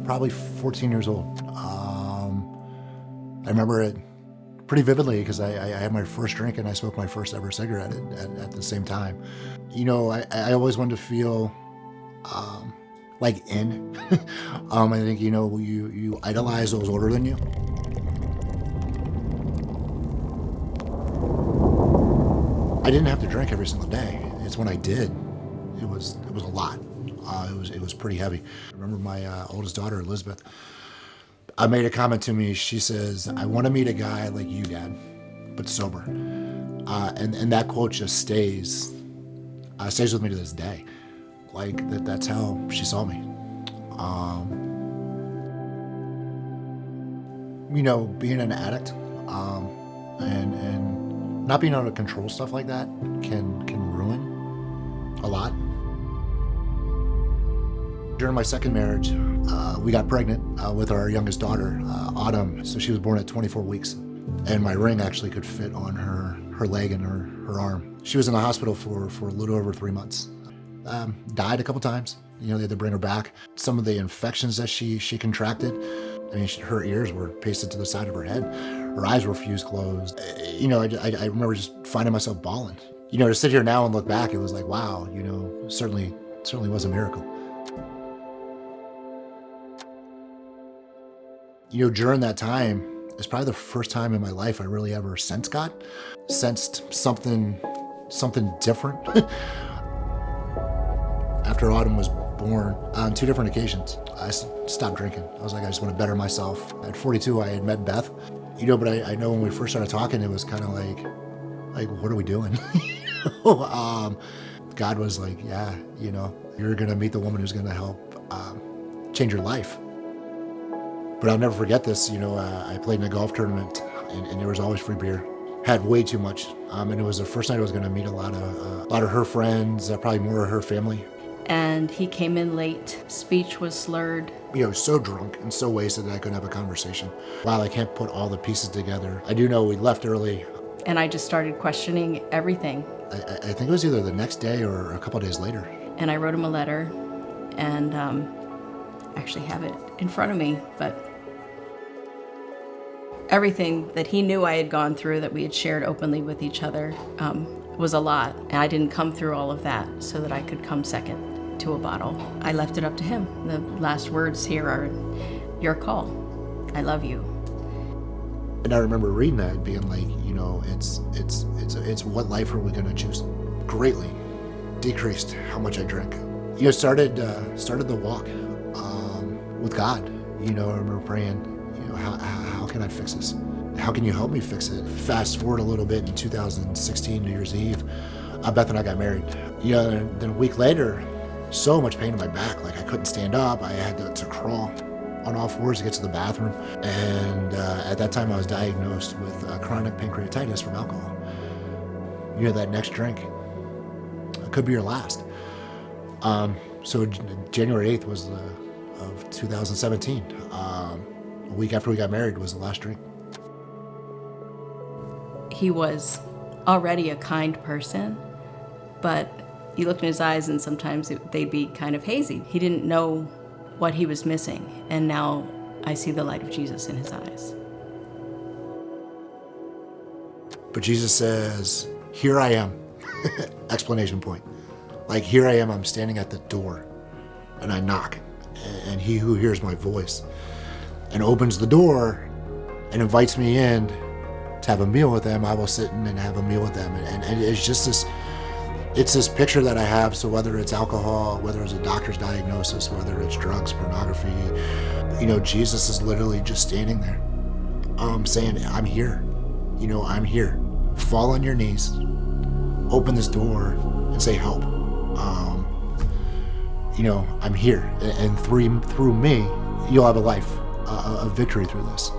probably 14 years old. I remember it pretty vividly because I had my first drink and I smoked my first ever cigarette at the same time. You know, I always wanted to feel like in. I think, you know, you idolize those older than you. I didn't have to drink every single day. It's when I did, it was a lot. It was pretty heavy. I remember my oldest daughter, Elizabeth, made a comment to me. She says, "I want to meet a guy like you, Dad, but sober." And that quote just stays with me to this day. Like that's how she saw me. You know, being an addict and not being able to control stuff like that can ruin a lot. During my second marriage, we got pregnant with our youngest daughter, Autumn. So she was born at 24 weeks. And my ring actually could fit on her leg and her arm. She was in the hospital for a little over 3 months. Died a couple times. You know, they had to bring her back. Some of the infections that she contracted, I mean, her ears were pasted to the side of her head. Her eyes were fused closed. You know, I remember just finding myself bawling. You know, to sit here now and look back, it was like, wow, you know, certainly was a miracle. You know, during that time, it's probably the first time in my life I really ever sensed something different. After Autumn was born, on 2 different occasions, I stopped drinking. I was like, I just want to better myself. At 42, I had met Beth. You know, but I know when we first started talking, it was kind of like, what are we doing? God was like, yeah, you know, you're going to meet the woman who's going to help change your life. But I'll never forget this. You know, I played in a golf tournament and there was always free beer. Had way too much. And it was the first night I was going to meet a lot of her friends, probably more of her family. And he came in late. Speech was slurred. You know, so drunk and so wasted that I couldn't have a conversation. Wow, I can't put all the pieces together. I do know we left early. And I just started questioning everything. I think it was either the next day or a couple of days later. And I wrote him a letter and actually have it in front of me, but everything that he knew I had gone through, that we had shared openly with each other, was a lot. And I didn't come through all of that so that I could come second to a bottle. I left it up to him. The last words here are, your call. I love you. And I remember reading that and being like, you know, it's what life are we going to choose? Greatly decreased how much I drink. You know, started the walk with God. You know, I remember praying, you know, how can I fix this? How can you help me fix it? Fast forward a little bit in 2016, New Year's Eve, Beth and I got married. You know, and then a week later, so much pain in my back, like I couldn't stand up. I had to crawl on all fours to get to the bathroom. And at that time I was diagnosed with chronic pancreatitis from alcohol. You know, that next drink could be your last. So January 8th was of 2017. A week after we got married was the last drink. He was already a kind person, but you looked in his eyes and sometimes they'd be kind of hazy. He didn't know what he was missing, and now I see the light of Jesus in his eyes. But Jesus says, here I am, exclamation point. Like, here I am, I'm standing at the door, and I knock, and he who hears my voice and opens the door and invites me in to have a meal with them, I will sit in and have a meal with them. And it's just this picture that I have. So whether it's alcohol, whether it's a doctor's diagnosis, whether it's drugs, pornography, you know, Jesus is literally just standing there, saying, I'm here. You know, I'm here. Fall on your knees, open this door and say help. You know, I'm here. And through me, you'll have a life, a victory through this.